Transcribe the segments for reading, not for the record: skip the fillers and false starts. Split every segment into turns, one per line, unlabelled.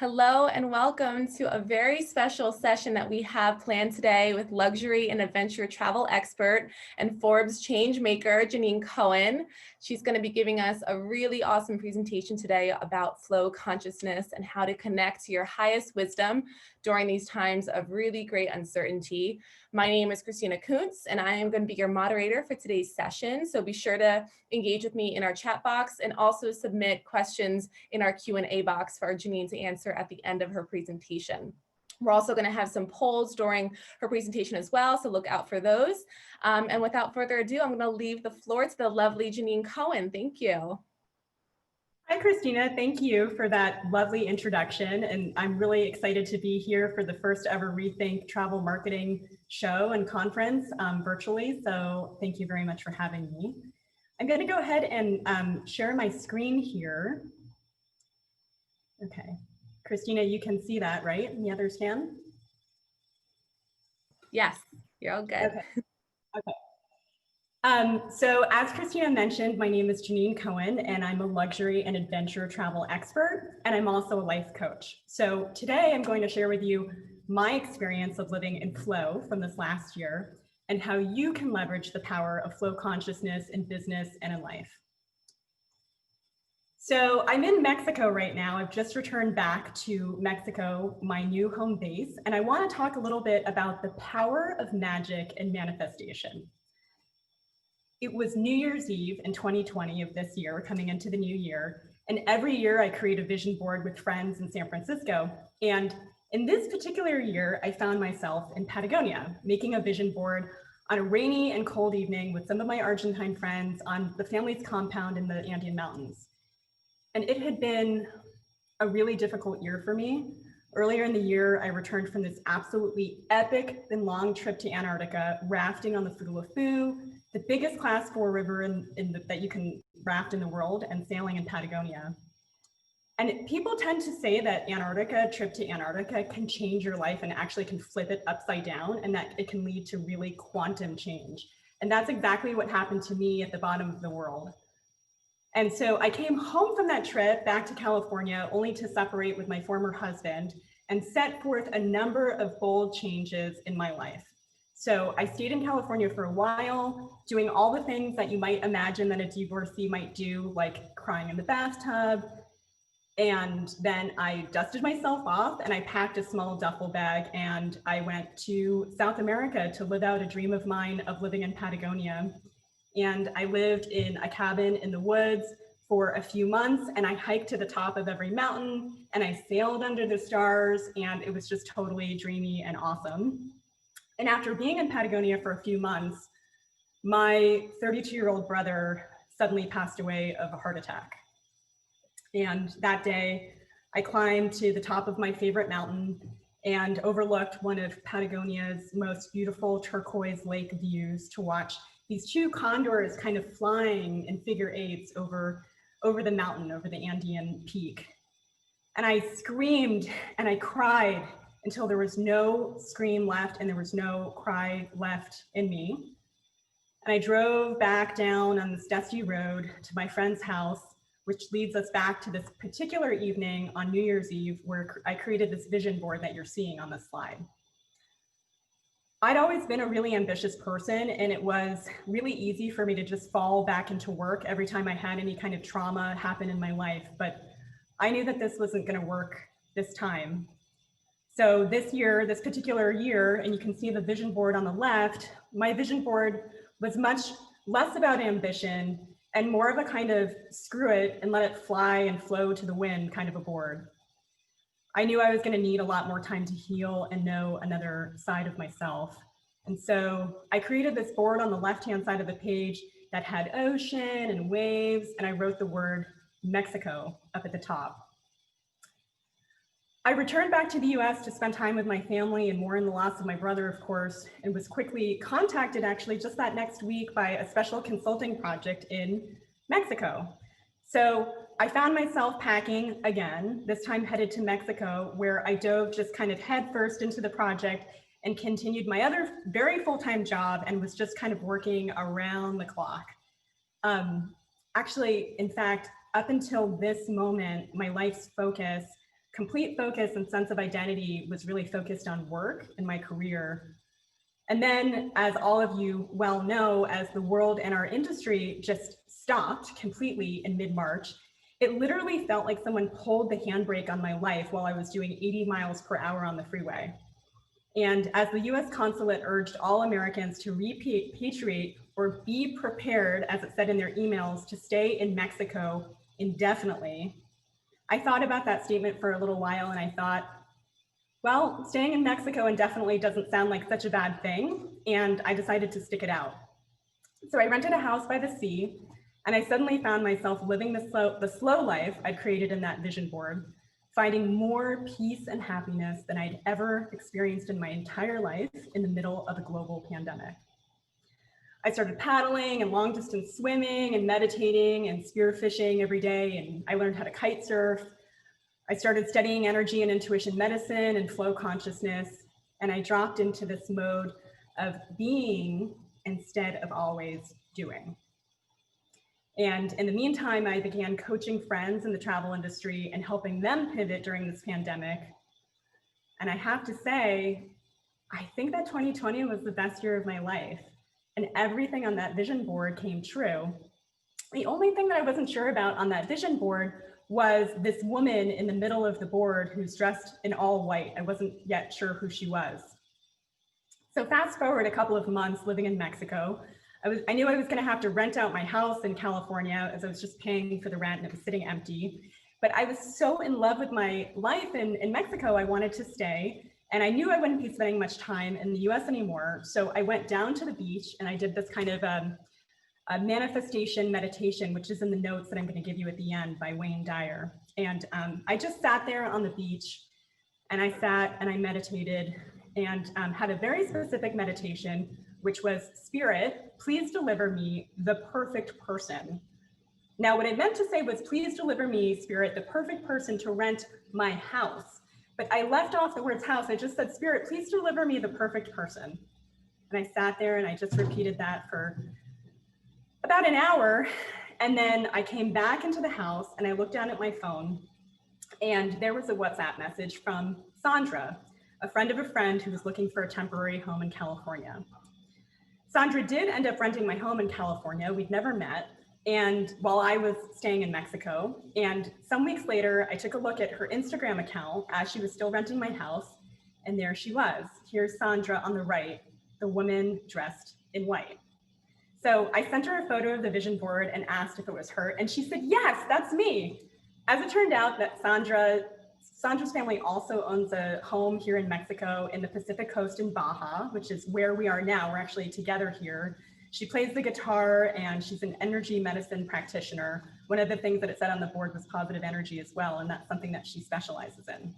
Hello and welcome to a very special session that we have planned today with luxury and adventure travel expert and Forbes change maker, Janine Cohen. She's going to be giving us a really awesome presentation today about flow consciousness and how to connect to your highest wisdom during these times of really great uncertainty. My name is Christina Kuntz, and I am going to be your moderator for today's session. So be sure to engage with me in our chat box and also submit questions in our Q&A box for Janine to answer at the end of her presentation. We're also going to have some polls during her presentation as well, so look out for those. And without further ado, I'm going to leave the floor to the lovely Janine Cohen. Thank you.
Hi, Christina. Thank you for that lovely introduction. And I'm really excited to be here for the first ever Rethink Travel Marketing show and conference virtually. So thank you very much for having me. I'm going to go ahead and share my screen here. Okay. Christina, you can see that, right? And the others can?
Yes, you're all good.
Okay. Okay. So as Christina mentioned, my name is Janine Cohen, and I'm a luxury and adventure travel expert, and I'm also a life coach. So today I'm going to share with you my experience of living in flow from this last year and how you can leverage the power of flow consciousness in business and in life. So I'm in Mexico right now. I've just returned back to Mexico, my new home base, and I want to talk a little bit about the power of magic and manifestation. It was New Year's Eve in 2020 of this year, coming into the new year. And every year I create a vision board with friends in San Francisco. And in this particular year, I found myself in Patagonia, making a vision board on a rainy and cold evening with some of my Argentine friends on the family's compound in the Andean Mountains. And it had been a really difficult year for me. Earlier in the year, I returned from this absolutely epic and long trip to Antarctica, rafting on the Fugulafu, the biggest class 4 river that you can raft in the world, and sailing in Patagonia. And people tend to say that a trip to Antarctica can change your life and actually can flip it upside down, and that it can lead to really quantum change. And that's exactly what happened to me at the bottom of the world. And so I came home from that trip back to California only to separate with my former husband and set forth a number of bold changes in my life. So I stayed in California for a while, doing all the things that you might imagine that a divorcee might do, like crying in the bathtub. And then I dusted myself off and I packed a small duffel bag and I went to South America to live out a dream of mine of living in Patagonia. And I lived in a cabin in the woods for a few months, and I hiked to the top of every mountain and I sailed under the stars, and it was just totally dreamy and awesome. And after being in Patagonia for a few months, my 32-year-old brother suddenly passed away of a heart attack. And that day I climbed to the top of my favorite mountain and overlooked one of Patagonia's most beautiful turquoise lake views to watch these two condors kind of flying in figure eights over the mountain, over the Andean peak. And I screamed and I cried until there was no scream left and there was no cry left in me. And I drove back down on this dusty road to my friend's house, which leads us back to this particular evening on New Year's Eve, where I created this vision board that you're seeing on this slide. I'd always been a really ambitious person, and it was really easy for me to just fall back into work every time I had any kind of trauma happen in my life. But I knew that this wasn't going to work this time. So this year, this particular year, and you can see the vision board on the left, my vision board was much less about ambition and more of a kind of screw it and let it fly and flow to the wind kind of a board. I knew I was going to need a lot more time to heal and know another side of myself. And so I created this board on the left-hand side of the page that had ocean and waves, and I wrote the word Mexico up at the top. I returned back to the US to spend time with my family and mourn the loss of my brother, of course, and was quickly contacted actually just that next week by a special consulting project in Mexico. So I found myself packing again, this time headed to Mexico, where I dove just kind of headfirst into the project and continued my other very full-time job and was just kind of working around the clock. Actually, in fact, up until this moment, my life's focus Complete focus and sense of identity was really focused on work and my career. And then, as all of you well know, as the world and our industry just stopped completely in mid-March, it literally felt like someone pulled the handbrake on my life while I was doing 80 miles per hour on the freeway. And as the US consulate urged all Americans to repatriate or be prepared, as it said in their emails, to stay in Mexico indefinitely, I thought about that statement for a little while and I thought, well, staying in Mexico indefinitely doesn't sound like such a bad thing, and I decided to stick it out. So I rented a house by the sea, and I suddenly found myself living the slow life I'd created in that vision board, finding more peace and happiness than I'd ever experienced in my entire life in the middle of a global pandemic. I started paddling and long distance swimming and meditating and spearfishing every day, and I learned how to kite surf. I started studying energy and intuition medicine and flow consciousness, and I dropped into this mode of being instead of always doing. And in the meantime, I began coaching friends in the travel industry and helping them pivot during this pandemic. And I have to say, I think that 2020 was the best year of my life, and everything on that vision board came true. The only thing that I wasn't sure about on that vision board was this woman in the middle of the board who's dressed in all white. I wasn't yet sure who she was. So fast forward a couple of months living in Mexico, I knew I was gonna have to rent out my house in California as I was just paying for the rent and it was sitting empty. But I was so in love with my life in Mexico, I wanted to stay. And I knew I wouldn't be spending much time in the US anymore. So I went down to the beach and I did this kind of a manifestation meditation, which is in the notes that I'm going to give you at the end by Wayne Dyer. And I just sat there on the beach and I sat and I meditated and had a very specific meditation, which was, Spirit, please deliver me the perfect person. Now, what I meant to say was, please deliver me, Spirit, the perfect person to rent my house. But I left off the words house. I just said, Spirit, please deliver me the perfect person. And I sat there and I just repeated that for about an hour. And then I came back into the house and I looked down at my phone and there was a WhatsApp message from Sandra, a friend of a friend who was looking for a temporary home in California. Sandra did end up renting my home in California. We'd never met. And while I was staying in Mexico, and some weeks later, I took a look at her Instagram account as she was still renting my house. And there she was. Here's Sandra on the right, the woman dressed in white. So I sent her a photo of the vision board and asked if it was her. And she said, yes, that's me. As it turned out that Sandra's family also owns a home here in Mexico in the Pacific Coast in Baja, which is where we are now. We're actually together here. She plays the guitar and she's an energy medicine practitioner. One of the things that it said on the board was positive energy as well. And that's something that she specializes in.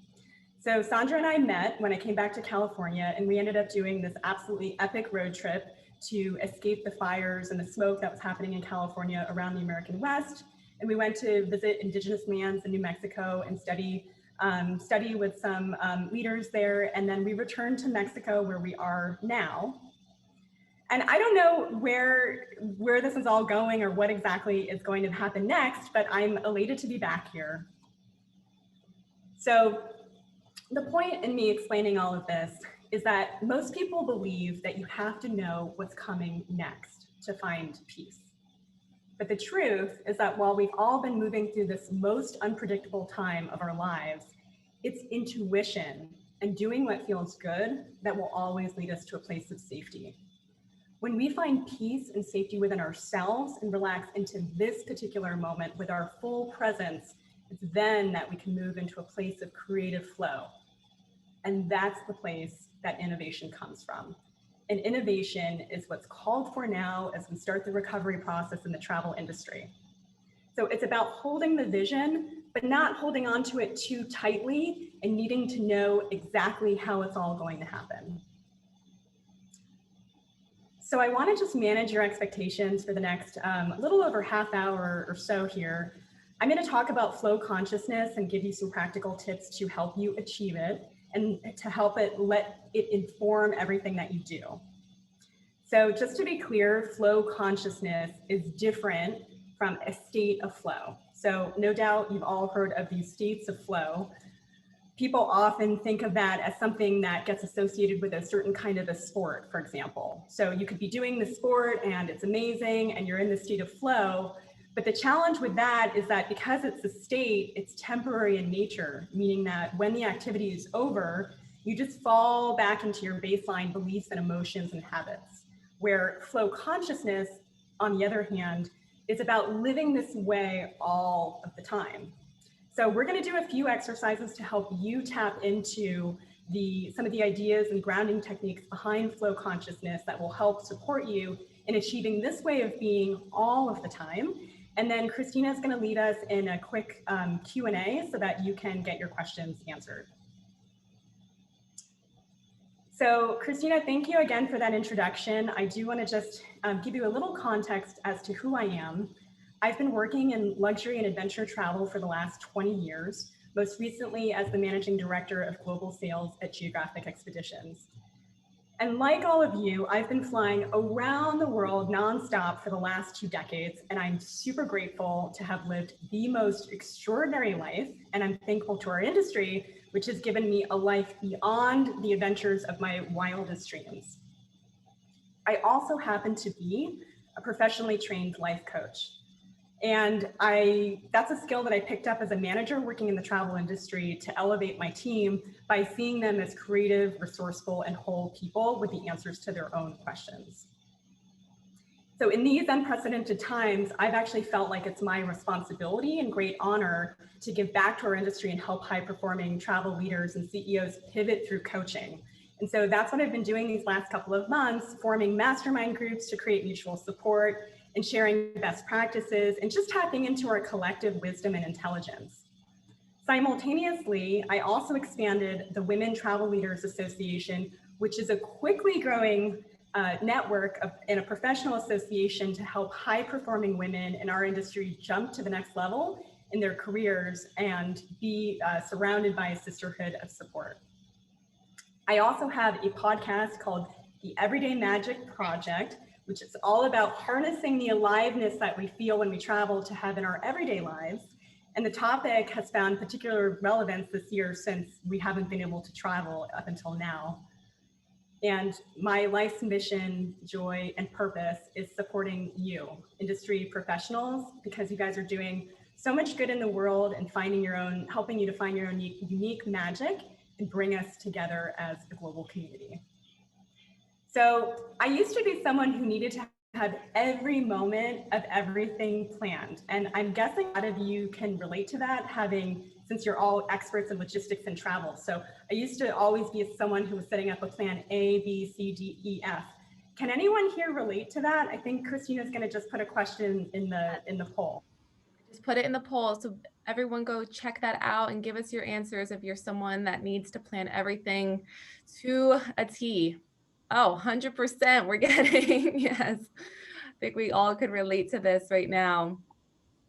So Sandra and I met when I came back to California and we ended up doing this absolutely epic road trip to escape the fires and the smoke that was happening in California around the American West. And we went to visit indigenous lands in New Mexico and study with some leaders there. And then we returned to Mexico where we are now. And I don't know where this is all going or what exactly is going to happen next, but I'm elated to be back here. So the point in me explaining all of this is that most people believe that you have to know what's coming next to find peace. But the truth is that while we've all been moving through this most unpredictable time of our lives, it's intuition and doing what feels good that will always lead us to a place of safety. When we find peace and safety within ourselves and relax into this particular moment with our full presence, it's then that we can move into a place of creative flow. And that's the place that innovation comes from. And innovation is what's called for now as we start the recovery process in the travel industry. So it's about holding the vision, but not holding on to it too tightly and needing to know exactly how it's all going to happen. So I want to just manage your expectations for the next little over half hour or so here. I'm going to talk about flow consciousness and give you some practical tips to help you achieve it and to help let it inform everything that you do. So just to be clear, flow consciousness is different from a state of flow. So no doubt you've all heard of these states of flow. people often think of that as something that gets associated with a certain kind of a sport, for example. So you could be doing the sport and it's amazing and you're in the state of flow. But the challenge with that is that because it's a state, it's temporary in nature, meaning that when the activity is over, you just fall back into your baseline beliefs and emotions and habits. Where flow consciousness, on the other hand, is about living this way all of the time. So we're going to do a few exercises to help you tap into some of the ideas and grounding techniques behind flow consciousness that will help support you in achieving this way of being all of the time. And then Christina is going to lead us in a quick Q&A so that you can get your questions answered. So Christina, thank you again for that introduction. I do want to just give you a little context as to who I am. I've been working in luxury and adventure travel for the last 20 years, most recently as the managing director of global sales at Geographic Expeditions. And like all of you, I've been flying around the world nonstop for the last 2 decades, and I'm super grateful to have lived the most extraordinary life, and I'm thankful to our industry, which has given me a life beyond the adventures of my wildest dreams. I also happen to be a professionally trained life coach. And that's a skill that I picked up as a manager working in the travel industry to elevate my team by seeing them as creative, resourceful, and whole people with the answers to their own questions. So in these unprecedented times, I've actually felt like it's my responsibility and great honor to give back to our industry and help high-performing travel leaders and CEOs pivot through coaching. And so that's what I've been doing these last couple of months, forming mastermind groups to create mutual support and sharing best practices and just tapping into our collective wisdom and intelligence. Simultaneously, I also expanded the Women Travel Leaders Association, which is a quickly growing network and a professional association to help high-performing women in our industry jump to the next level in their careers and be surrounded by a sisterhood of support. I also have a podcast called The Everyday Magic Project, which is all about harnessing the aliveness that we feel when we travel to have in our everyday lives. And the topic has found particular relevance this year since we haven't been able to travel up until now. And my life's mission, joy, and purpose is supporting you, industry professionals, because you guys are doing so much good in the world and helping you to find your own unique magic and bring us together as a global community. So I used to be someone who needed to have every moment of everything planned. And I'm guessing a lot of you can relate to that, since you're all experts in logistics and travel. So I used to always be someone who was setting up a plan A, B, C, D, E, F. Can anyone here relate to that? I think Christina's gonna just put a question in the poll.
Just put it in the poll. So everyone go check that out and give us your answers if you're someone that needs to plan everything to a T. Oh, 100% we're getting, yes. I think we all could relate to this right now.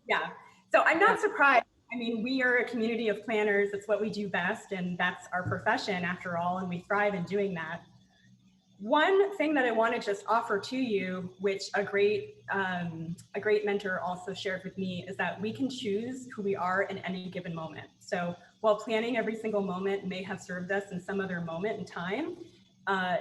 Yeah, so I'm not surprised. I mean, we are a community of planners. It's what we do best, and that's our profession after all, and we thrive in doing that. One thing that I want to just offer to you, which a great mentor also shared with me, is that we can choose who we are in any given moment. So while planning every single moment may have served us in some other moment in time,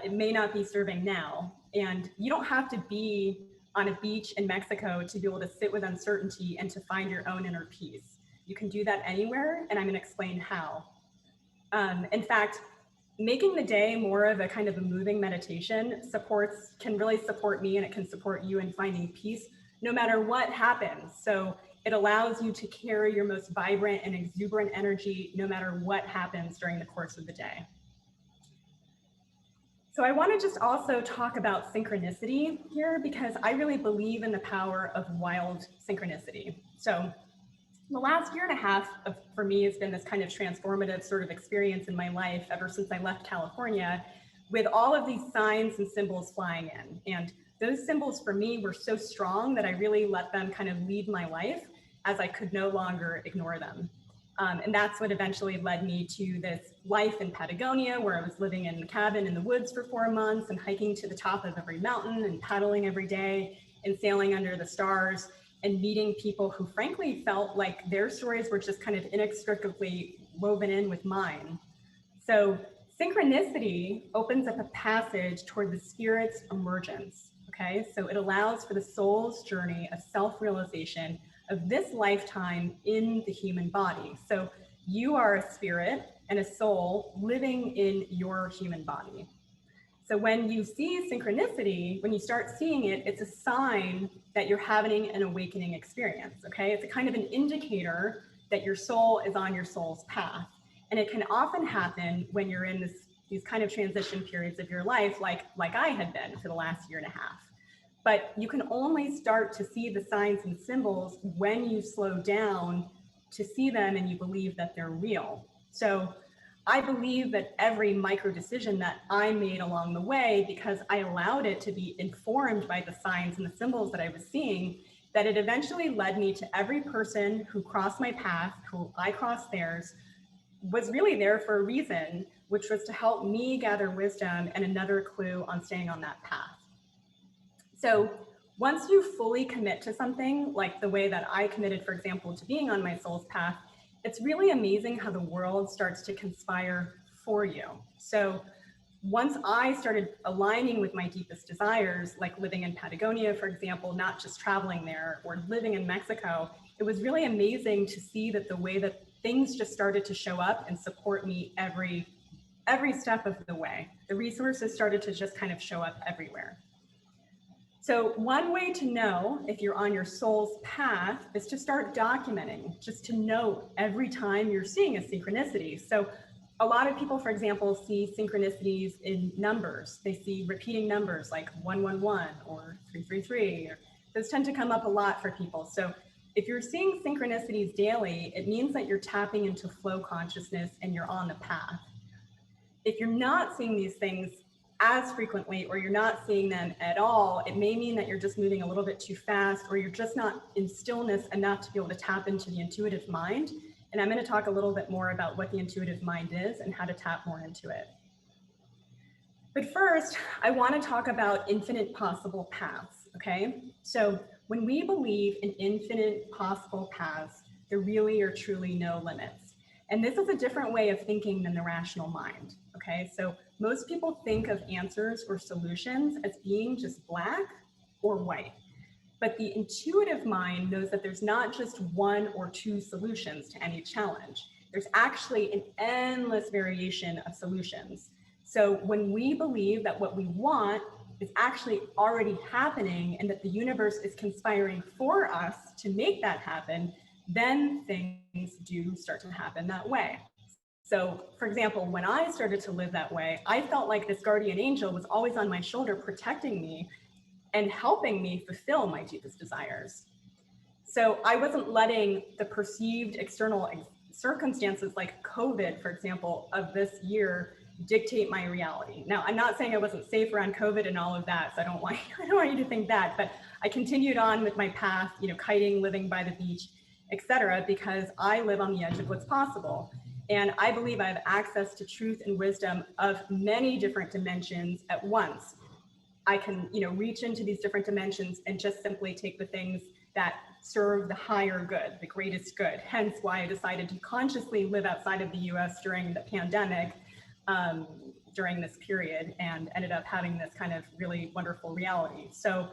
it may not be serving now. And you don't have to be on a beach in Mexico to be able to sit with uncertainty and to find your own inner peace. You can do that anywhere, and I'm going to explain how. In fact, making the day more of a kind of a moving meditation can really support me, and it can support you in finding peace no matter what happens. So it allows you to carry your most vibrant and exuberant energy no matter what happens during the course of the day. So I want to just also talk about synchronicity here, because I really believe in the power of wild synchronicity. So the last year and a half for me has been this kind of transformative sort of experience in my life ever since I left California, with all of these signs and symbols flying in. And those symbols for me were so strong that I really let them kind of lead my life, as I could no longer ignore them. And that's what eventually led me to this life in Patagonia, where I was living in a cabin in the woods for 4 months and hiking to the top of every mountain and paddling every day and sailing under the stars and meeting people who frankly felt like their stories were just kind of inextricably woven in with mine. So synchronicity opens up a passage toward the spirit's emergence, okay? So it allows for the soul's journey of self-realization of this lifetime in the human body. So you are a spirit and a soul living in your human body. So when you see synchronicity, when you start seeing it, it's a sign that you're having an awakening experience, okay? It's a kind of an indicator that your soul is on your soul's path. And it can often happen when you're in these kind of transition periods of your life, like I had been for the last year and a half. But you can only start to see the signs and symbols when you slow down to see them and you believe that they're real. So I believe that every micro decision that I made along the way, because I allowed it to be informed by the signs and the symbols that I was seeing, that it eventually led me to every person who crossed my path, who I crossed theirs, was really there for a reason, which was to help me gather wisdom and another clue on staying on that path. So once you fully commit to something, like the way that I committed, for example, to being on my soul's path, it's really amazing how the world starts to conspire for you. So once I started aligning with my deepest desires, like living in Patagonia, for example, not just traveling there, or living in Mexico, it was really amazing to see that the way that things just started to show up and support me every step of the way. The resources started to just kind of show up everywhere. So one way to know if you're on your soul's path is to start documenting, just to note every time you're seeing a synchronicity. So a lot of people, for example, see synchronicities in numbers. They see repeating numbers like 111 or 333. Those tend to come up a lot for people. So if you're seeing synchronicities daily, it means that you're tapping into flow consciousness and you're on the path. If you're not seeing these things as frequently, or you're not seeing them at all, it may mean that you're just moving a little bit too fast, or you're just not in stillness enough to be able to tap into the intuitive mind. And I'm going to talk a little bit more about what the intuitive mind is and how to tap more into it. But first, I want to talk about infinite possible paths, okay? So when we believe in infinite possible paths, there really are truly no limits. And this is a different way of thinking than the rational mind, okay? So most people think of answers or solutions as being just black or white. But the intuitive mind knows that there's not just one or two solutions to any challenge. There's actually an endless variation of solutions. So when we believe that what we want is actually already happening and that the universe is conspiring for us to make that happen, then things do start to happen that way. So for example, when I started to live that way, I felt like this guardian angel was always on my shoulder protecting me and helping me fulfill my deepest desires. So I wasn't letting the perceived external circumstances like COVID, for example, of this year dictate my reality. Now, I'm not saying I wasn't safe around COVID and all of that, so I don't want you to think that, but I continued on with my path, kiting, living by the beach, etc., because I live on the edge of what's possible. And I believe I have access to truth and wisdom of many different dimensions at once. I can, reach into these different dimensions and just simply take the things that serve the higher good, the greatest good. Hence why I decided to consciously live outside of the US during the pandemic, during this period, and ended up having this kind of really wonderful reality. So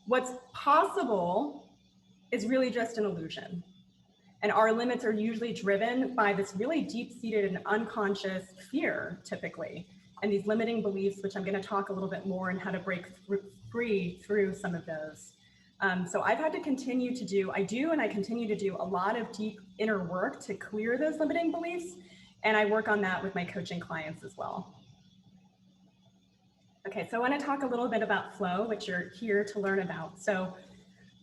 what's possible is really just an illusion. And our limits are usually driven by this really deep-seated and unconscious fear, typically, and these limiting beliefs, which I'm going to talk a little bit more on how to break free through some of those. So I've had to continue to do, I continue to do a lot of deep inner work to clear those limiting beliefs. And I work on that with my coaching clients as well. Okay, so I want to talk a little bit about flow, which you're here to learn about. So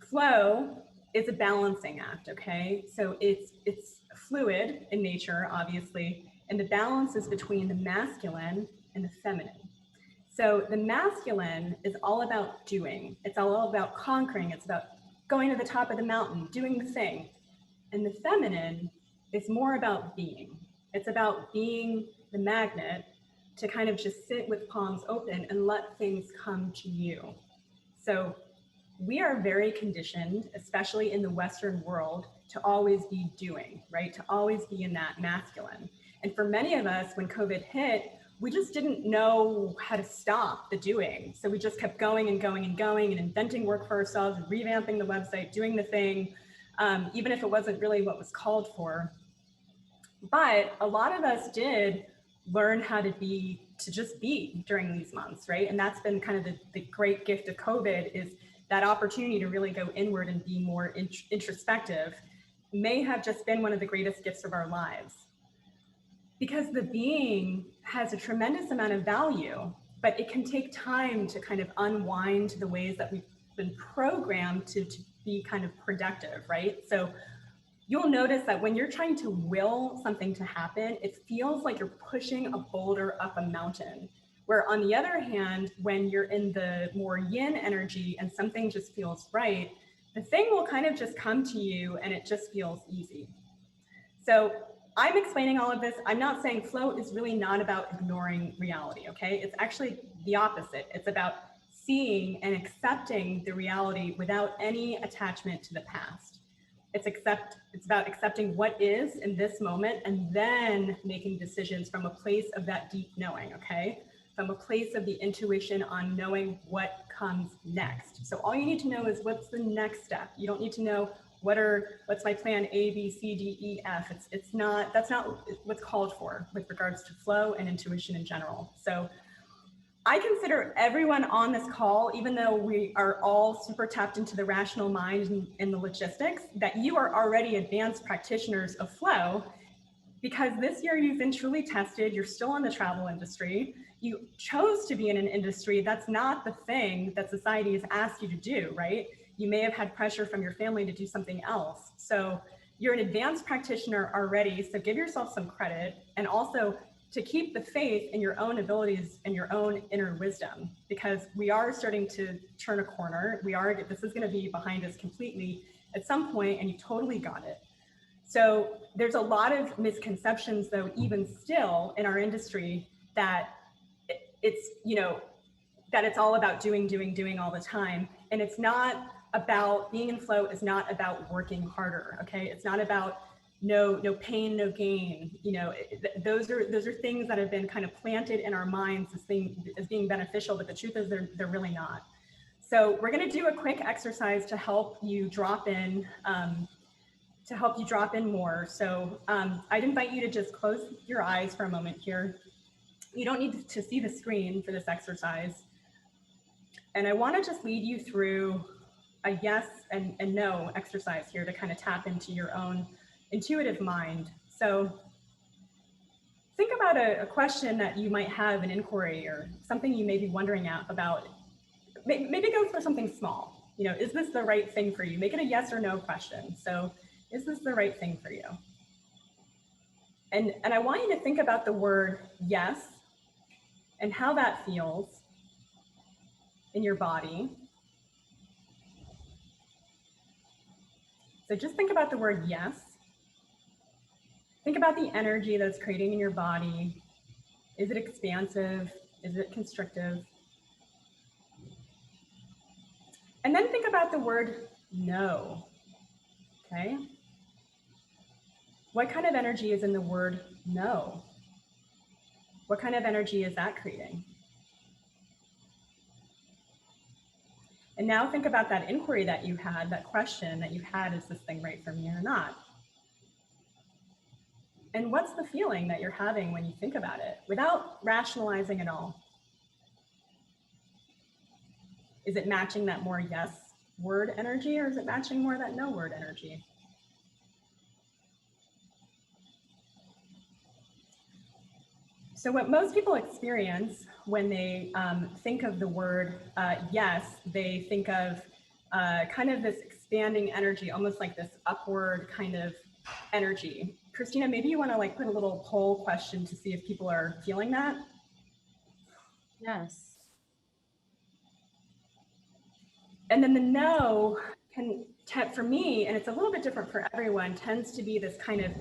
flow is a balancing act, okay? So it's fluid in nature, obviously, and the balance is between the masculine and the feminine. So the masculine is all about doing. It's all about conquering. It's about going to the top of the mountain, doing the thing. And the feminine is more about being. It's about being the magnet to kind of just sit with palms open and let things come to you. So we are very conditioned, especially in the Western world, to always be doing, right? To always be in that masculine. And for many of us, when COVID hit, we just didn't know how to stop the doing. So we just kept going and going and going and inventing work for ourselves, revamping the website, doing the thing, even if it wasn't really what was called for. But a lot of us did learn how to just be during these months, right? And that's been kind of the great gift of COVID, is that opportunity to really go inward and be more introspective may have just been one of the greatest gifts of our lives. Because the being has a tremendous amount of value, but it can take time to kind of unwind the ways that we've been programmed to be kind of productive, right? So you'll notice that when you're trying to will something to happen, it feels like you're pushing a boulder up a mountain. Where on the other hand, when you're in the more yin energy and something just feels right, the thing will kind of just come to you and it just feels easy. So I'm explaining all of this. I'm not saying flow is really not about ignoring reality, okay? It's actually the opposite. It's about seeing and accepting the reality without any attachment to the past. It's about accepting what is in this moment and then making decisions from a place of that deep knowing, okay? From a place of the intuition on knowing what comes next. So all you need to know is what's the next step. You don't need to know what's my plan A, B, C, D, E, F. That's not what's called for with regards to flow and intuition in general. So I consider everyone on this call, even though we are all super tapped into the rational mind and the logistics, that you are already advanced practitioners of flow, because this year you've been truly tested. You're still in the travel industry. You chose to be in an industry that's not the thing that society has asked you to do, right? You may have had pressure from your family to do something else. So you're an advanced practitioner already. So give yourself some credit, and also to keep the faith in your own abilities and your own inner wisdom, because we are starting to turn a corner. This is going to be behind us completely at some point, and you totally got it. So there's a lot of misconceptions, though, even still in our industry, that it's all about doing all the time. And it's not about being in flow, is not about working harder. Okay. It's not about no pain, no gain. Those are things that have been kind of planted in our minds as being beneficial, but the truth is they're really not. So we're going to do a quick exercise to help you drop in, more. So I'd invite you to just close your eyes for a moment here. You don't need to see the screen for this exercise. And I want to just lead you through a yes and no exercise here to kind of tap into your own intuitive mind. So think about a question that you might have, an inquiry, or something you may be wondering about. Maybe go for something small. Is this the right thing for you? Make it a yes or no question. So is this the right thing for you? And I want you to think about the word yes and how that feels in your body. So just think about the word yes. Think about the energy that's creating in your body. Is it expansive? Is it constrictive? And then think about the word no, okay? What kind of energy is in the word no? What kind of energy is that creating? And now think about that inquiry that you had, that question that you had, is this thing right for me or not? And what's the feeling that you're having when you think about it without rationalizing at all? Is it matching that more yes word energy, or is it matching more that no word energy? So what most people experience when they think of the word yes, they think of kind of this expanding energy, almost like this upward kind of energy. Christina, maybe you want to put a little poll question to see if people are feeling that.
Yes.
And then the no for me, and it's a little bit different for everyone, tends to be this kind of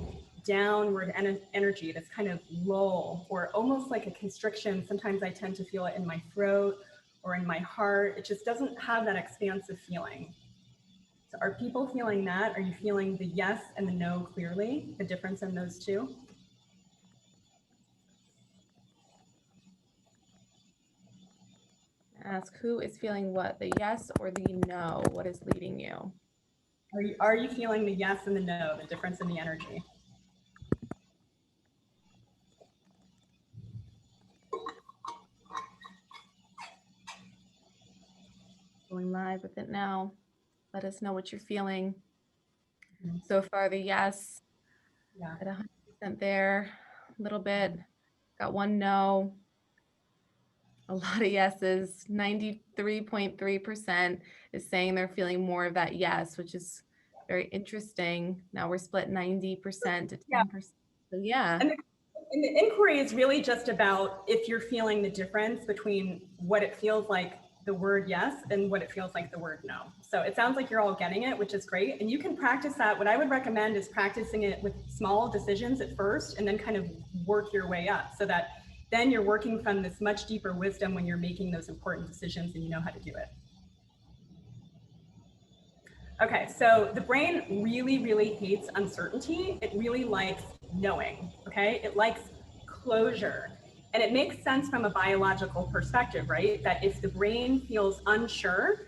downward energy, this kind of lull, or almost like a constriction. Sometimes I tend to feel it in my throat or in my heart. It just doesn't have that expansive feeling. So are people feeling that? Are you feeling the yes and the no clearly, the difference in those two?
Ask who is feeling what, the yes or the no? What is leading you?
Are you feeling the yes and the no, the difference in the energy?
Going live with it now. Let us know what you're feeling.
Mhm.
So far, the yes
Yeah.
at 100% there, a little bit. Got one no, a lot of yeses. 93.3% is saying they're feeling more of that yes, which is very interesting. Now we're split 90% to
Yeah.
10%. So yeah.
And the inquiry is really just about if you're feeling the difference between what it feels like the word yes and what it feels like the word no. So it sounds like you're all getting it, which is great. And you can practice that. What I would recommend is practicing it with small decisions at first and then kind of work your way up so that then you're working from this much deeper wisdom when you're making those important decisions and you know how to do it. Okay, so the brain really, really hates uncertainty. It really likes knowing, okay? It likes closure. And it makes sense from a biological perspective, right? That if the brain feels unsure,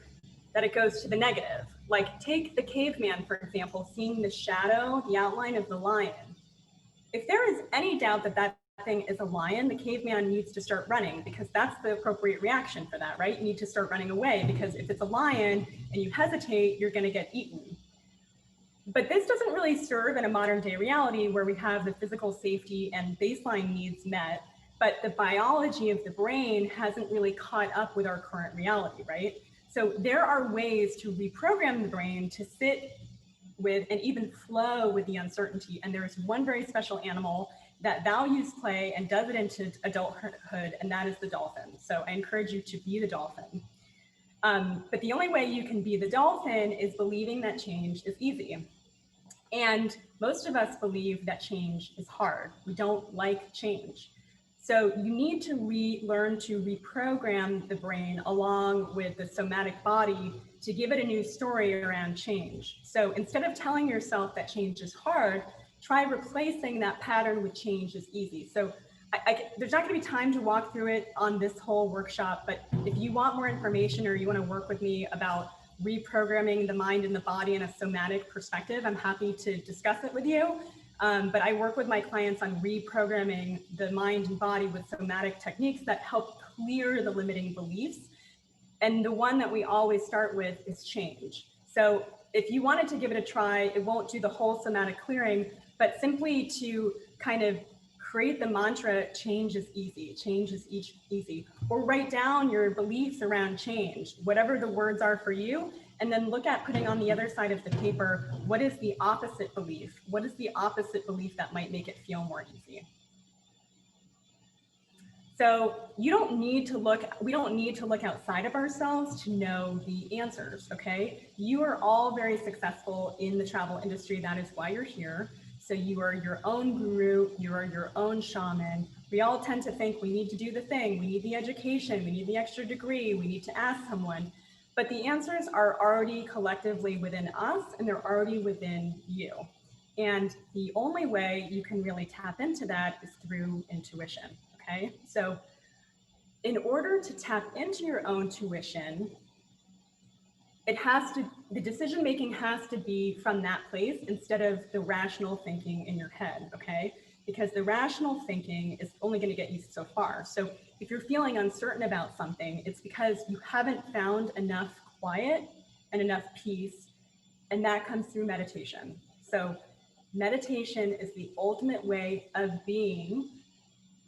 that it goes to the negative. Like take the caveman, for example, seeing the shadow, the outline of the lion. If there is any doubt that that thing is a lion, the caveman needs to start running because that's the appropriate reaction for that, right? You need to start running away because if it's a lion and you hesitate, you're going to get eaten. But this doesn't really serve in a modern day reality where we have the physical safety and baseline needs met, but the biology of the brain hasn't really caught up with our current reality, right? So there are ways to reprogram the brain to sit with and even flow with the uncertainty. And there is one very special animal that values play and does it into adulthood, and that is the dolphin. So I encourage you to be the dolphin. But the only way you can be the dolphin is believing that change is easy. And most of us believe that change is hard. We don't like change. So you need to learn to reprogram the brain along with the somatic body to give it a new story around change. So instead of telling yourself that change is hard, try replacing that pattern with change is easy. So there's not going to be time to walk through it on this whole workshop, but if you want more information or you want to work with me about reprogramming the mind and the body in a somatic perspective, I'm happy to discuss it with you. But I work with my clients on reprogramming the mind and body with somatic techniques that help clear the limiting beliefs. And the one that we always start with is change. So if you wanted to give it a try, it won't do the whole somatic clearing, but simply to kind of create the mantra, change is easy, change is easy, or write down your beliefs around change, whatever the words are for you, and then look at putting on the other side of the paper, what is the opposite belief? What is the opposite belief that might make it feel more easy? So we don't need to look outside of ourselves to know the answers, okay? You are all very successful in the travel industry. That is why you're here. So you are your own guru, you are your own shaman. We all tend to think we need to do the thing, we need the education, we need the extra degree, we need to ask someone. But the answers are already collectively within us and they're already within you. And the only way you can really tap into that is through intuition. Okay, so in order to tap into your own tuition, the decision making has to be from that place instead of the rational thinking in your head, okay? Because the rational thinking is only going to get you so far. So if you're feeling uncertain about something, it's because you haven't found enough quiet and enough peace, and that comes through meditation. So meditation is the ultimate way of being.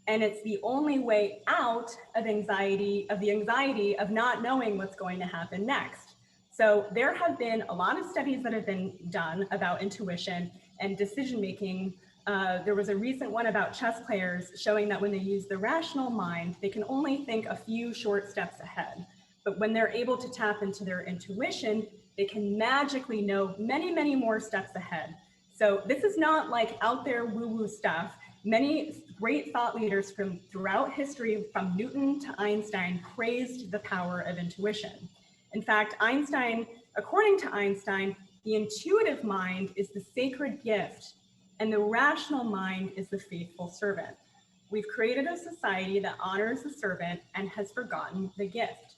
And it's the only way out of the anxiety of not knowing what's going to happen next. So there have been a lot of studies that have been done about intuition and decision-making. There was a recent one about chess players showing that when they use the rational mind, they can only think a few short steps ahead. But when they're able to tap into their intuition, they can magically know many, many more steps ahead. So this is not like out there woo-woo stuff. Many great thought leaders from throughout history, from Newton to Einstein, praised the power of intuition. In fact, according to Einstein, the intuitive mind is the sacred gift and the rational mind is the faithful servant. We've created a society that honors the servant and has forgotten the gift.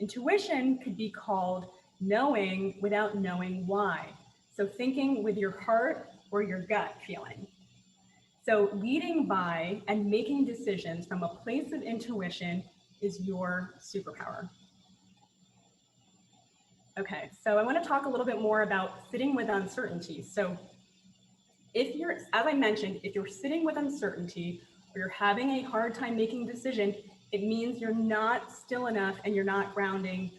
Intuition could be called knowing without knowing why. So thinking with your heart or your gut feeling. So leading by and making decisions from a place of intuition is your superpower. Okay, so I want to talk a little bit more about sitting with uncertainty. So if you're, as I mentioned, if you're sitting with uncertainty or you're having a hard time making a decision, it means you're not still enough and you're not grounding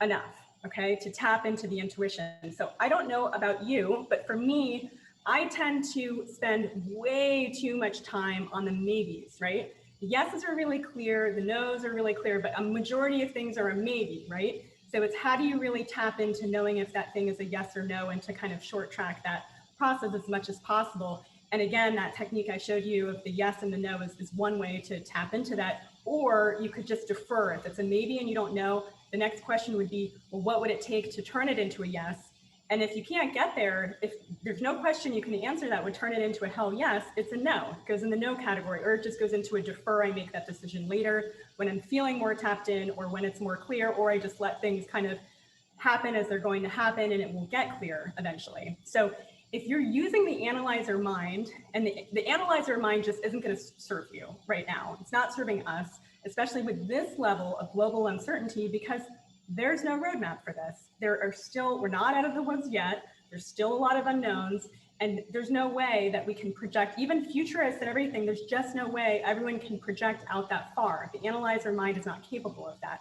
enough, okay, to tap into the intuition. So I don't know about you, but for me, I tend to spend way too much time on the maybes, right? The yeses are really clear, the nos are really clear, but a majority of things are a maybe, right? So it's how do you really tap into knowing if that thing is a yes or no, and to kind of short track that process as much as possible. And again, that technique I showed you of the yes and the no is one way to tap into that. Or you could just defer. If it's a maybe and you don't know, the next question would be, well, what would it take to turn it into a yes? And if you can't get there, if there's no question you can answer that would turn it into a hell yes, it's a no. It goes in the no category, or it just goes into a defer. I make that decision later when I'm feeling more tapped in, or when it's more clear, or I just let things kind of happen as they're going to happen and it will get clear eventually. So if you're using the analyzer mind, and the analyzer mind just isn't going to serve you right now, it's not serving us, especially with this level of global uncertainty, because there's no roadmap for this. There are still, we're not out of the woods yet. There's still a lot of unknowns, and there's no way that we can project, even futurists and everything, there's just no way everyone can project out that far. The analyzer mind is not capable of that.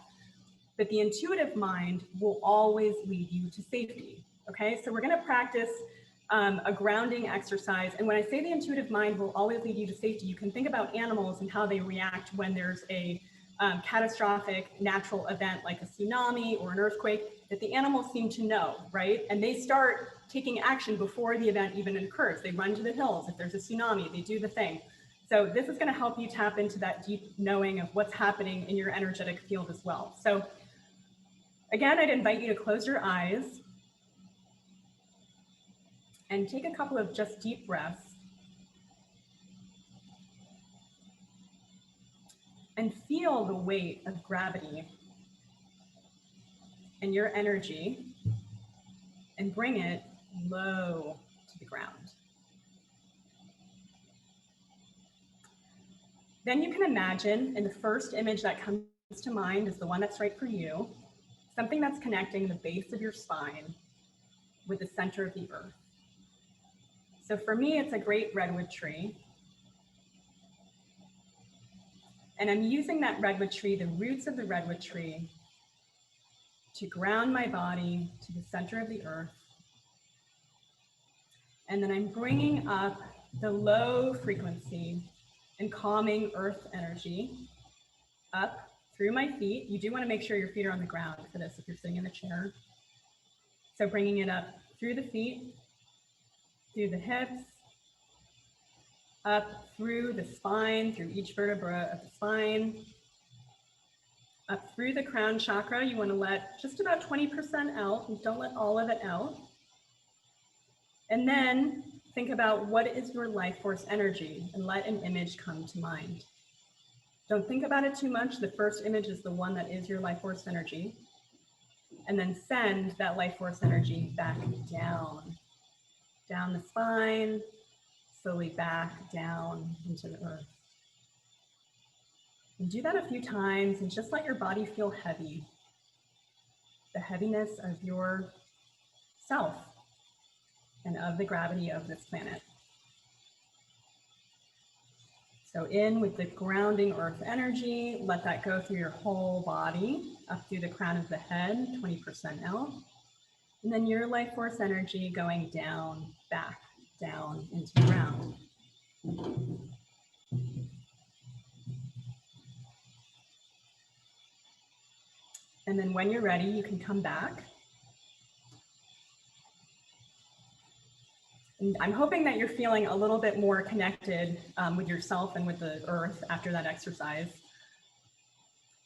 But the intuitive mind will always lead you to safety. Okay, so we're going to practice a grounding exercise. And when I say the intuitive mind will always lead you to safety, you can think about animals and how they react when there's a catastrophic natural event like a tsunami or an earthquake, that the animals seem to know, right? And they start taking action before the event even occurs. They run to the hills. If there's a tsunami, they do the thing. So this is going to help you tap into that deep knowing of what's happening in your energetic field as well. So again, I'd invite you to close your eyes and take a couple of just deep breaths. And feel the weight of gravity and your energy, and bring it low to the ground. Then you can imagine, and the first image that comes to mind is the one that's right for you, something that's connecting the base of your spine with the center of the earth. So for me, it's a great redwood tree. And I'm using that redwood tree, the roots of the redwood tree, to ground my body to the center of the earth. And then I'm bringing up the low frequency and calming earth energy up through my feet. You do want to make sure your feet are on the ground for this if you're sitting in a chair. So bringing it up through the feet, through the hips, up through the spine, through each vertebra of the spine, up through the crown chakra. You want to let just about 20% out, and don't let all of it out. And then think about what is your life force energy, and let an image come to mind. Don't think about it too much. The first image is the one that is your life force energy. And then send that life force energy back down the spine, slowly back down into the earth. And do that a few times and just let your body feel heavy, the heaviness of your self and of the gravity of this planet. So in with the grounding earth energy, let that go through your whole body, up through the crown of the head, 20% out. And then your life force energy going down, back, down into the ground. And then when you're ready, you can come back. And I'm hoping that you're feeling a little bit more connected with yourself and with the earth after that exercise.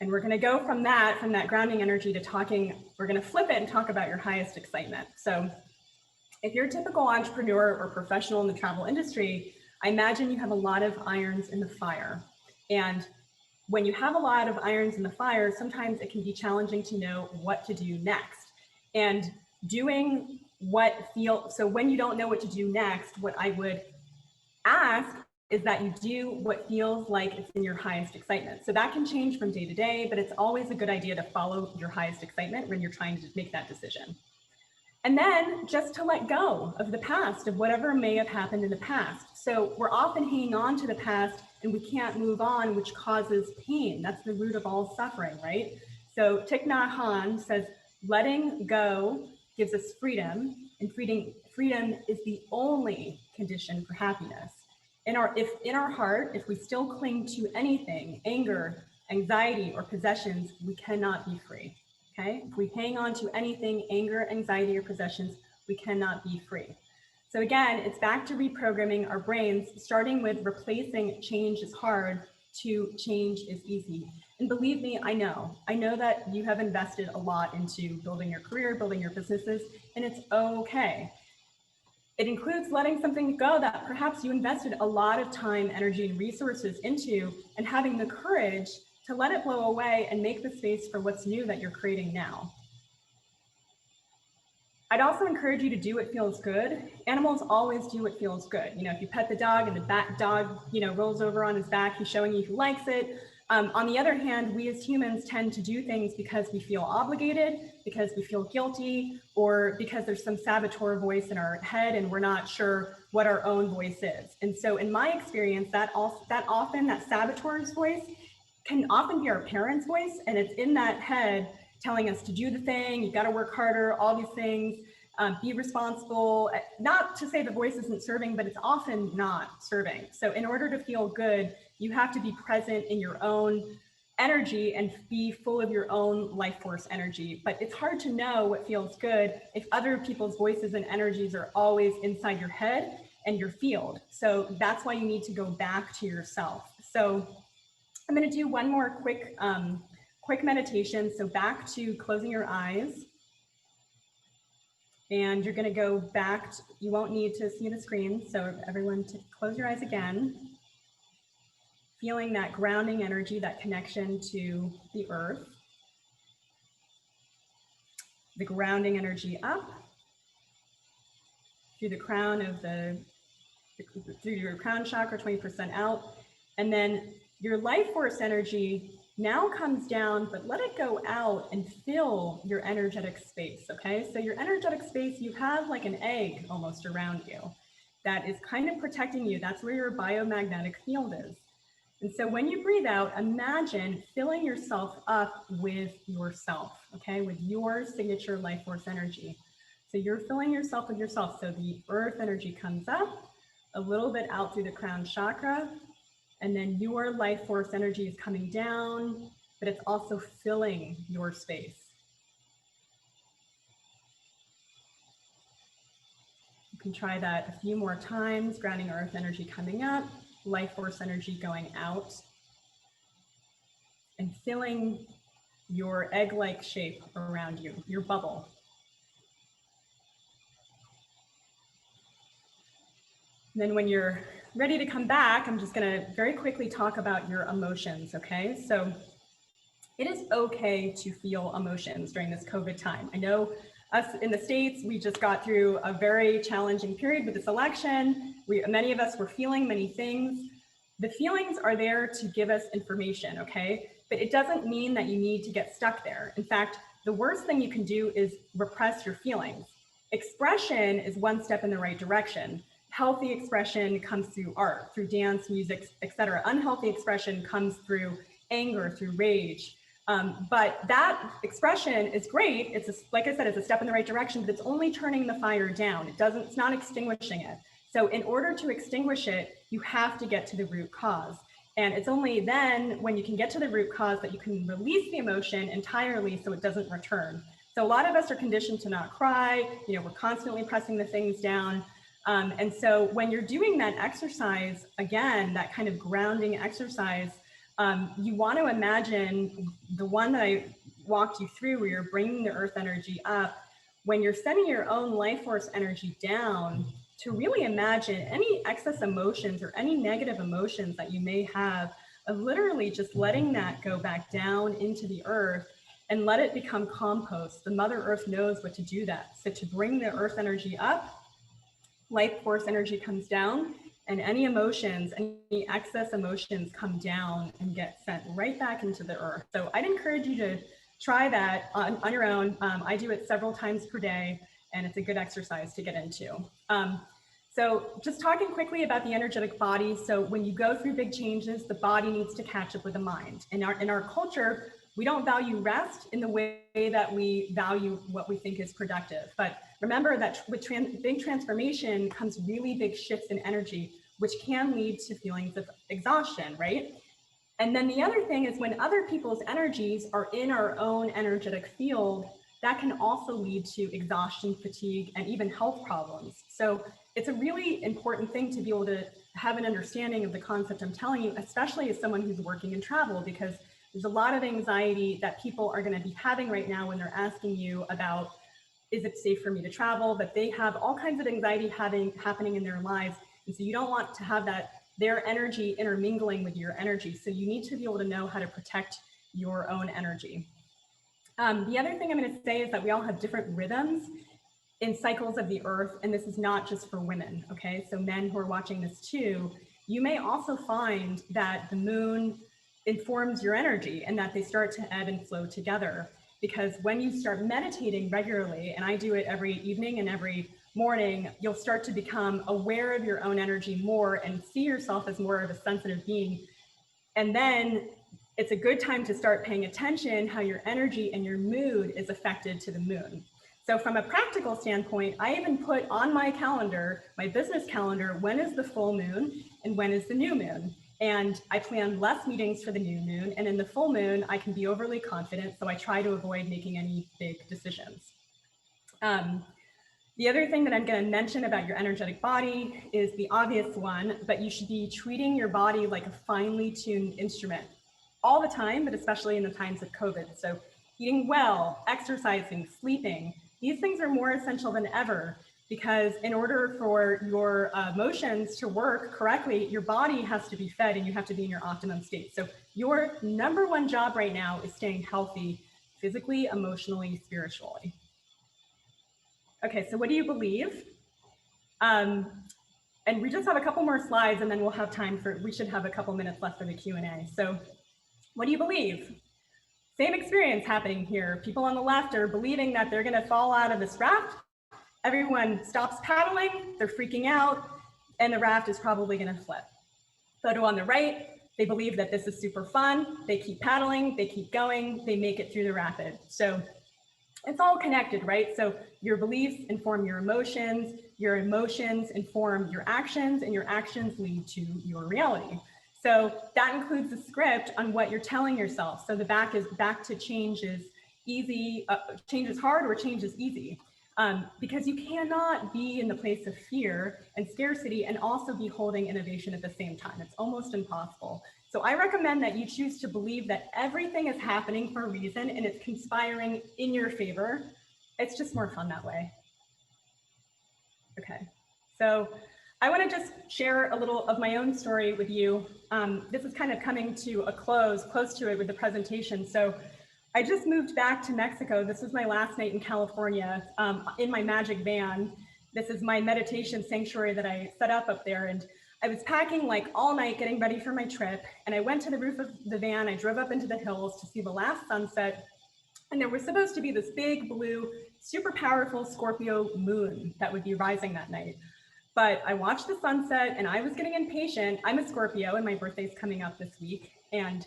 And we're going to go from that grounding energy to talking, we're going to flip it and talk about your highest excitement. So if you're a typical entrepreneur or professional in the travel industry, I imagine you have a lot of irons in the fire. And when you have a lot of irons in the fire, sometimes it can be challenging to know what to do next. And doing so when you don't know what to do next, what I would ask is that you do what feels like it's in your highest excitement. So that can change from day to day, but it's always a good idea to follow your highest excitement when you're trying to make that decision. And then just to let go of the past, of whatever may have happened in the past. So we're often hanging on to the past and we can't move on, which causes pain. That's the root of all suffering, right? So Thich Nhat Hanh says, letting go gives us freedom, and freedom is the only condition for happiness. If in our heart, if we still cling to anything, anger, anxiety, or possessions, we cannot be free. Okay, if we hang on to anything, anger, anxiety, or possessions, we cannot be free. So again, it's back to reprogramming our brains, starting with replacing change is hard to change is easy. And believe me, I know that you have invested a lot into building your career, building your businesses, and it's okay. It includes letting something go that perhaps you invested a lot of time, energy, and resources into, and having the courage to let it blow away and make the space for what's new that you're creating now. I'd also encourage you to do what feels good. Animals always do what feels good. You know, if you pet the dog and the dog, rolls over on his back, he's showing you he likes it. On the other hand, we as humans tend to do things because we feel obligated, because we feel guilty, or because there's some saboteur voice in our head and we're not sure what our own voice is. And so in my experience, that saboteur's voice can often be our parents' voice, and it's in that head telling us to do the thing, you got to work harder, all these things, be responsible. Not to say the voice isn't serving, but it's often not serving. So in order to feel good, you have to be present in your own energy and be full of your own life force energy. But it's hard to know what feels good if other people's voices and energies are always inside your head and your field. So that's why you need to go back to yourself. So I'm going to do one more quick meditation. So back to closing your eyes. And you're going to go back. You won't need to see the screen. So everyone, to close your eyes again. Feeling that grounding energy, that connection to the earth. The grounding energy up through the crown of through your crown chakra, 20% out. And then your life force energy now comes down, but let it go out and fill your energetic space, okay? So your energetic space, you have like an egg almost around you that is kind of protecting you. That's where your biomagnetic field is. And so when you breathe out, imagine filling yourself up with yourself, okay? With your signature life force energy. So you're filling yourself with yourself. So the earth energy comes up, a little bit out through the crown chakra, and then your life force energy is coming down, but it's also filling your space. You can try that a few more times, grounding earth energy coming up, life force energy going out, and filling your egg-like shape around you, your bubble. And then when you're ready to come back, I'm just going to very quickly talk about your emotions, okay? So it is okay to feel emotions during this COVID time. I know us in the States, we just got through a very challenging period with this election. Many of us were feeling many things. The feelings are there to give us information, okay? But it doesn't mean that you need to get stuck there. In fact, the worst thing you can do is repress your feelings. Expression is one step in the right direction. Healthy expression comes through art, through dance, music, etc. Unhealthy expression comes through anger, through rage. But that expression is great. Like I said, it's a step in the right direction, but it's only turning the fire down. It's not extinguishing it. So in order to extinguish it, you have to get to the root cause. And it's only then when you can get to the root cause that you can release the emotion entirely so it doesn't return. So a lot of us are conditioned to not cry. We're constantly pressing the things down. And so when you're doing that exercise, again, that kind of grounding exercise, you want to imagine the one that I walked you through where you're bringing the earth energy up, when you're sending your own life force energy down, to really imagine any excess emotions or any negative emotions that you may have of literally just letting that go back down into the earth and let it become compost. The Mother Earth knows what to do that. So to bring the earth energy up, life force energy comes down, and any emotions, any excess emotions come down and get sent right back into the earth. So I'd encourage you to try that on your own. I do it several times per day, and it's a good exercise to get into. So just talking quickly about the energetic body. So when you go through big changes, the body needs to catch up with the mind. In our culture, we don't value rest in the way that we value what we think is productive. But remember that with big transformation comes really big shifts in energy, which can lead to feelings of exhaustion, right? And then the other thing is when other people's energies are in our own energetic field, that can also lead to exhaustion, fatigue, and even health problems. So it's a really important thing to be able to have an understanding of the concept I'm telling you, especially as someone who's working in travel, because there's a lot of anxiety that people are going to be having right now when they're asking you about, is it safe for me to travel? But they have all kinds of anxiety happening in their lives. And so you don't want to have their energy intermingling with your energy. So you need to be able to know how to protect your own energy. The other thing I'm going to say is that we all have different rhythms in cycles of the earth, and this is not just for women, okay? So men who are watching this too, you may also find that the moon informs your energy and that they start to ebb and flow together. Because when you start meditating regularly, and I do it every evening and every morning, you'll start to become aware of your own energy more and see yourself as more of a sensitive being. And then it's a good time to start paying attention how your energy and your mood is affected to the moon. So from a practical standpoint, I even put on my calendar, my business calendar, when is the full moon and when is the new moon? And I plan less meetings for the new moon. And in the full moon, I can be overly confident. So I try to avoid making any big decisions. The other thing that I'm going to mention about your energetic body is the obvious one, but you should be treating your body like a finely tuned instrument all the time, but especially in the times of COVID. So eating well, exercising, sleeping, these things are more essential than ever, because in order for your emotions to work correctly, your body has to be fed and you have to be in your optimum state. So your number one job right now is staying healthy, physically, emotionally, spiritually. Okay, so what do you believe? And we just have a couple more slides and then we'll have time we should have a couple minutes left for the Q&A. So what do you believe? Same experience happening here. People on the left are believing that they're gonna fall out of this raft. Everyone stops paddling, they're freaking out, and the raft is probably gonna flip. Photo on the right, they believe that this is super fun. They keep paddling, they keep going, they make it through the rapid. So it's all connected, right? So your beliefs inform your emotions inform your actions, and your actions lead to your reality. So that includes the script on what you're telling yourself. So the back to change is easy, change is hard or change is easy. Because you cannot be in the place of fear and scarcity and also be holding innovation at the same time. It's almost impossible. So I recommend that you choose to believe that everything is happening for a reason and it's conspiring in your favor. It's just more fun that way. Okay, so I want to just share a little of my own story with you. This is kind of coming to a close to it with the presentation. So I just moved back to Mexico. This was my last night in California in my magic van. This is my meditation sanctuary that I set up there. And I was packing like all night, getting ready for my trip. And I went to the roof of the van. I drove up into the hills to see the last sunset. And there was supposed to be this big blue, super powerful Scorpio moon that would be rising that night. But I watched the sunset and I was getting impatient. I'm a Scorpio and my birthday's coming up this week. And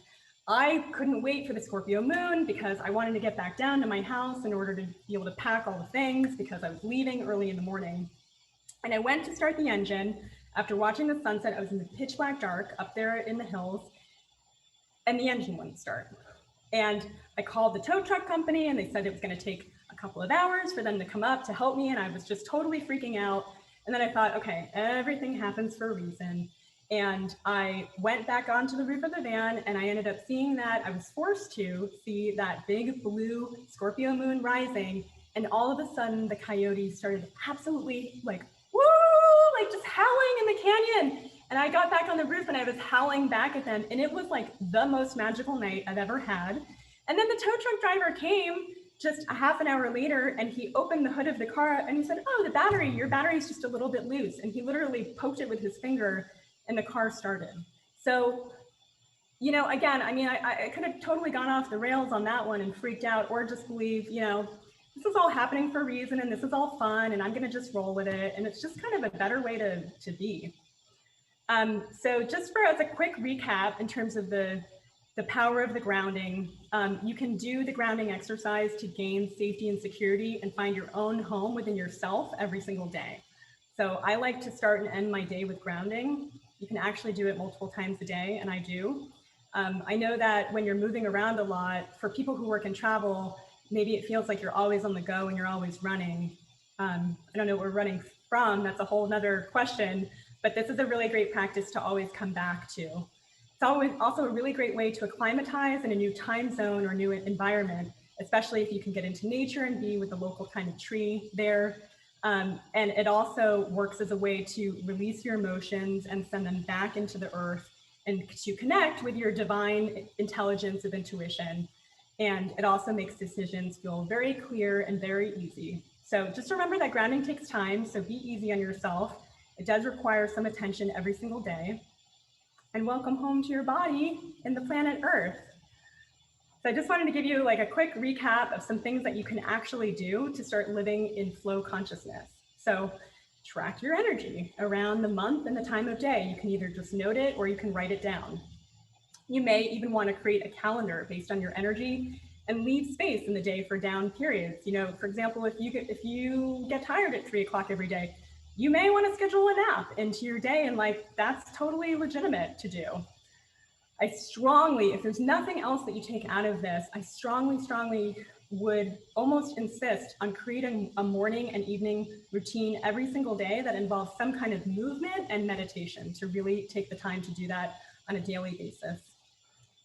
I couldn't wait for the Scorpio moon because I wanted to get back down to my house in order to be able to pack all the things because I was leaving early in the morning. And I went to start the engine. After watching the sunset, I was in the pitch black dark up there in the hills and the engine wouldn't start. And I called the tow truck company and they said it was going to take a couple of hours for them to come up to help me. And I was just totally freaking out. And then I thought, okay, everything happens for a reason. And I went back onto the roof of the van and I ended up seeing that. I was forced to see that big blue Scorpio moon rising. And all of a sudden the coyotes started absolutely like, woo, like just howling in the canyon. And I got back on the roof and I was howling back at them. And it was like the most magical night I've ever had. And then the tow truck driver came just a half an hour later and he opened the hood of the car and he said, oh, your battery is just a little bit loose. And he literally poked it with his finger and the car started. So, you know, again, I mean, I could have totally gone off the rails on that one and freaked out, or just believe, you know, this is all happening for a reason and this is all fun and I'm going to just roll with it. And it's just kind of a better way to be. So just as a quick recap in terms of the power of the grounding, you can do the grounding exercise to gain safety and security and find your own home within yourself every single day. So I like to start and end my day with grounding. You can actually do it multiple times a day, and I do. I know that when you're moving around a lot, for people who work in travel, maybe it feels like you're always on the go and you're always running. I don't know where we're running from, that's a whole nother question, but this is a really great practice to always come back to. It's always also a really great way to acclimatize in a new time zone or new environment, especially if you can get into nature and be with the local kind of tree there. And it also works as a way to release your emotions and send them back into the earth and to connect with your divine intelligence of intuition. And it also makes decisions feel very clear and very easy. So just remember that grounding takes time, so be easy on yourself. It does require some attention every single day. And welcome home to your body and the planet Earth. So I just wanted to give you like a quick recap of some things that you can actually do to start living in flow consciousness. So track your energy around the month and the time of day. You can either just note it or you can write it down. You may even want to create a calendar based on your energy and leave space in the day for down periods. You know, for example, if you get tired at 3 o'clock every day, you may want to schedule a nap into your day, and like that's totally legitimate to do. I strongly, if there's nothing else that you take out of this, I strongly would almost insist on creating a morning and evening routine every single day that involves some kind of movement and meditation, to really take the time to do that on a daily basis.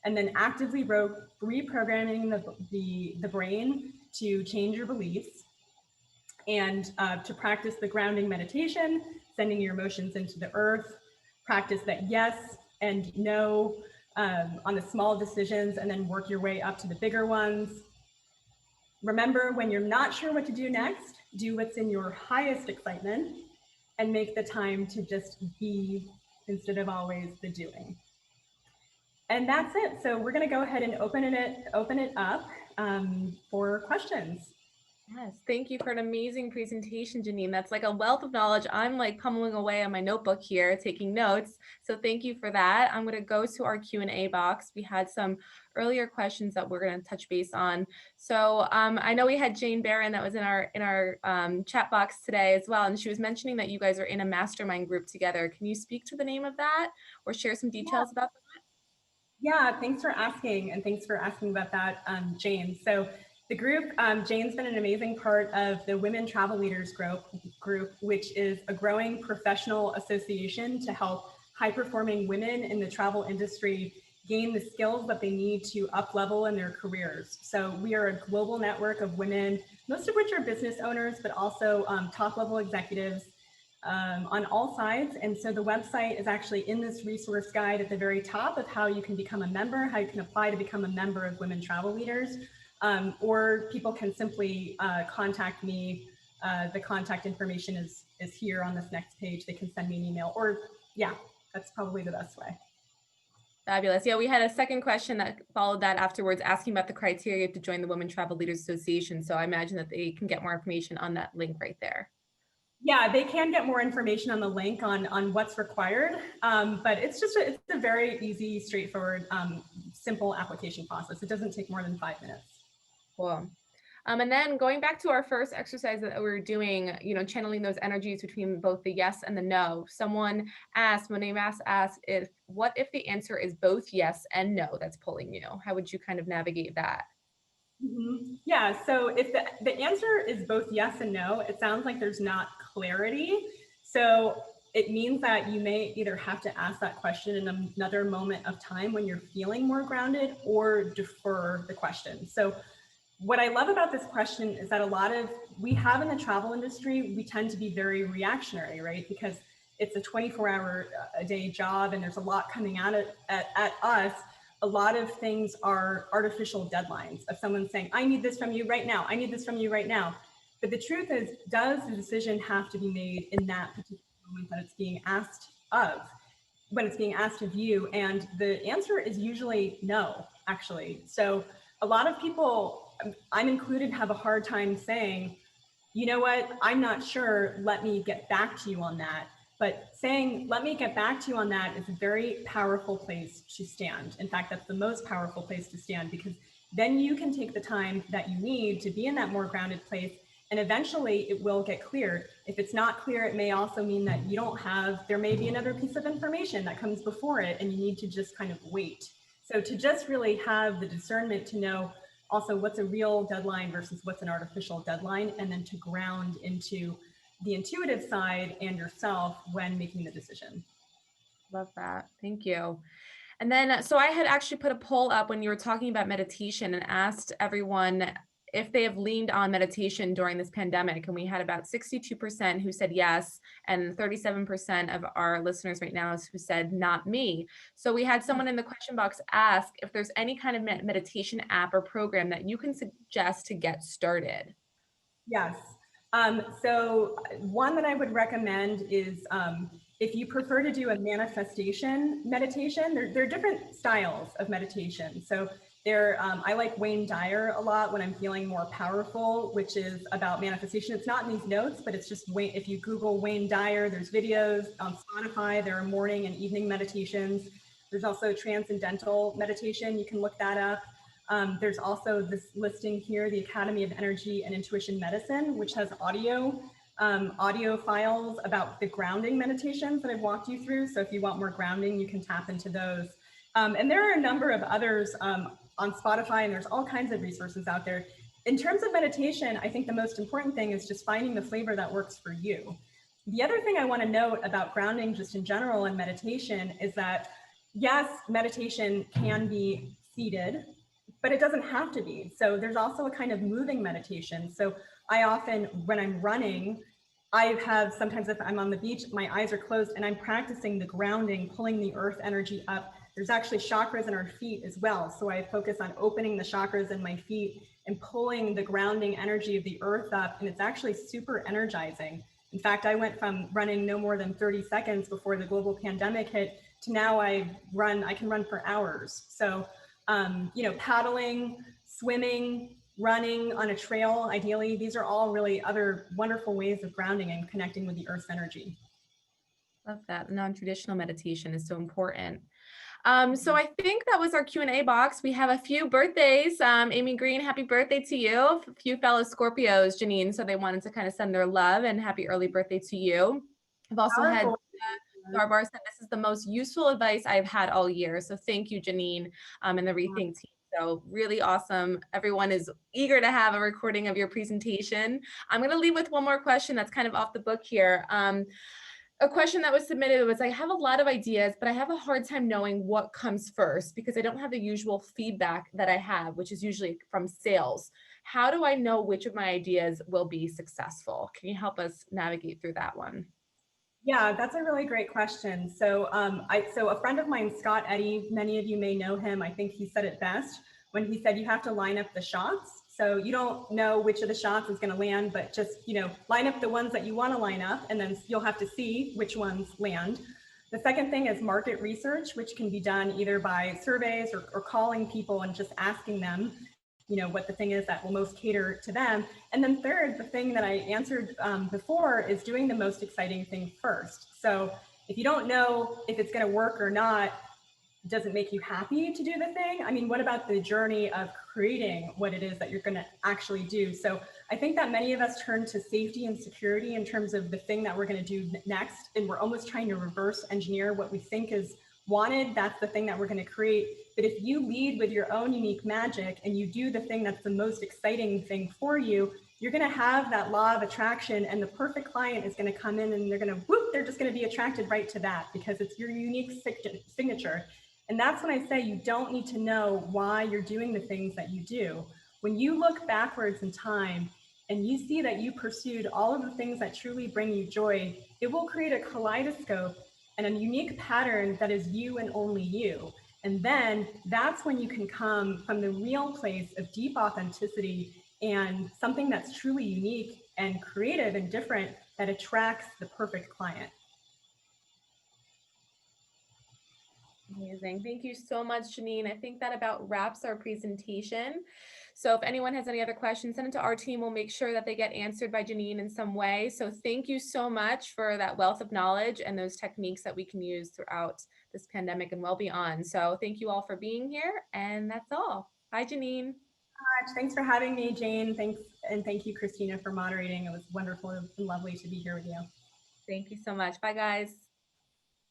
And then actively reprogramming the brain to change your beliefs, and to practice the grounding meditation, sending your emotions into the earth, practice that yes and no on the small decisions, and then work your way up to the bigger ones. Remember, when you're not sure what to do next, do what's in your highest excitement and make the time to just be instead of always the doing. And that's it. So we're going to go ahead and open it up for questions.
Yes, thank you for an amazing presentation, Janine. That's like a wealth of knowledge. I'm like pummeling away on my notebook here, taking notes. So thank you for that. I'm going to go to our Q&A box. We had some earlier questions that we're going to touch base on. So I know we had Jane Barron that was in our chat box today as well, and she was mentioning that you guys are in a mastermind group together. Can you speak to the name of that or share some details about that?
Yeah, thanks for asking, and thanks for asking about that, Jane. So the group, Jane's been an amazing part of the Women Travel Leaders group, which is a growing professional association to help high-performing women in the travel industry gain the skills that they need to up-level in their careers. So we are a global network of women, most of which are business owners, but also top-level executives on all sides. And so the website is actually in this resource guide at the very top of how you can become a member, how you can apply to become a member of Women Travel Leaders. Or people can simply contact me. The contact information is here on this next page. They can send me an email, or yeah, that's probably the best way.
Fabulous. Yeah, we had a second question that followed that afterwards, asking about the criteria to join the Women Travel Leaders Association. So I imagine that they can get more information on that link right there.
Yeah, they can get more information on the link on what's required, but it's a very easy, straightforward, simple application process. It doesn't take more than 5 minutes.
Cool. And then going back to our first exercise that we were doing, you know, channeling those energies between both the yes and the no. Someone asked, when they asked what if the answer is both yes and no that's pulling you? How would you kind of navigate that?
Mm-hmm. Yeah, so if the answer is both yes and no, it sounds like there's not clarity. So it means that you may either have to ask that question in another moment of time when you're feeling more grounded, or defer the question. So what I love about this question is that we have in the travel industry, we tend to be very reactionary, right? Because it's a 24-hour a day job and there's a lot coming at us, a lot of things are artificial deadlines of someone saying, I need this from you right now. I need this from you right now. But the truth is, does the decision have to be made in that particular moment that it's being asked of, when it's being asked of you? And the answer is usually no, actually. So a lot of people, I'm included, have a hard time saying, you know what, I'm not sure, let me get back to you on that. But saying, let me get back to you on that is a very powerful place to stand. In fact, that's the most powerful place to stand, because then you can take the time that you need to be in that more grounded place. And eventually it will get clear. If it's not clear, it may also mean that you don't have, there may be another piece of information that comes before it and you need to just kind of wait. So to just really have the discernment to know also what's a real deadline versus what's an artificial deadline, and then to ground into the intuitive side and yourself when making the decision.
Love that. Thank you. And then, so I had actually put a poll up when you were talking about meditation and asked everyone if they have leaned on meditation during this pandemic. And we had about 62% who said yes, and 37% of our listeners right now who said not me. So we had someone in the question box ask if there's any kind of meditation app or program that you can suggest to get started.
Yes. So one that I would recommend is if you prefer to do a manifestation meditation, there are different styles of meditation. So I like Wayne Dyer a lot when I'm feeling more powerful, which is about manifestation. It's not in these notes, but it's just if you Google Wayne Dyer, there's videos on Spotify. There are morning and evening meditations. There's also transcendental meditation. You can look that up. There's also this listing here, the Academy of Energy and Intuition Medicine, which has audio files about the grounding meditations that I've walked you through. So if you want more grounding, you can tap into those. And there are a number of others on Spotify, and there's all kinds of resources out there. In terms of meditation, I think the most important thing is just finding the flavor that works for you. The other thing I want to note about grounding just in general and meditation is that, yes, meditation can be seated, but it doesn't have to be. So there's also a kind of moving meditation. So I often, when I'm running, sometimes if I'm on the beach, my eyes are closed and I'm practicing the grounding, pulling the earth energy up. There's actually chakras in our feet as well. So I focus on opening the chakras in my feet and pulling the grounding energy of the earth up. And it's actually super energizing. In fact, I went from running no more than 30 seconds before the global pandemic hit to now I can run for hours. So paddling, swimming, running on a trail, ideally, these are all really other wonderful ways of grounding and connecting with the earth's energy.
Love that. Non-traditional meditation is so important. So I think that was our Q&A box. We have a few birthdays. Amy Green, happy birthday to you. A few fellow Scorpios, Janine, so they wanted to kind of send their love and happy early birthday to you. I've also had Darbar said this is the most useful advice I've had all year. So thank you, Janine, and the Rethink team. So really awesome. Everyone is eager to have a recording of your presentation. I'm going to leave with one more question that's kind of off the book here. A question that was submitted was, I have a lot of ideas, but I have a hard time knowing what comes first because I don't have the usual feedback that I have, which is usually from sales. How do I know which of my ideas will be successful? Can you help us navigate through that one?
Yeah, that's a really great question. So so a friend of mine, Scott Eddy, many of you may know him. I think he said it best when he said you have to line up the shots. So you don't know which of the shots is going to land, but just, line up the ones that you want to line up, and then you'll have to see which ones land. The second thing is market research, which can be done either by surveys or calling people and just asking them, what the thing is that will most cater to them. And then third, the thing that I answered before is doing the most exciting thing first. So if you don't know if it's going to work or not, does it make you happy to do the thing? I mean, what about the journey of creating what it is that you're going to actually do? So I think that many of us turn to safety and security in terms of the thing that we're going to do next. And we're almost trying to reverse engineer what we think is wanted. That's the thing that we're going to create. But if you lead with your own unique magic and you do the thing that's the most exciting thing for you, you're going to have that law of attraction, and the perfect client is going to come in and they're just going to be attracted right to that because it's your unique signature. And that's when I say you don't need to know why you're doing the things that you do. When you look backwards in time and you see that you pursued all of the things that truly bring you joy, It will create a kaleidoscope and a unique pattern that is you and only you. And then that's when you can come from the real place of deep authenticity and something that's truly unique and creative and different that attracts the perfect client.
Amazing. Thank you so much, Janine. I think that about wraps our presentation. So if anyone has any other questions, send it to our team. We'll make sure that they get answered by Janine in some way. So thank you so much for that wealth of knowledge and those techniques that we can use throughout this pandemic and well beyond. So thank you all for being here. And that's all. Bye, Janine.
Thanks for having me, Jane. Thanks. And thank you, Christina, for moderating. It was wonderful and lovely to be here with you.
Thank you so much. Bye, guys.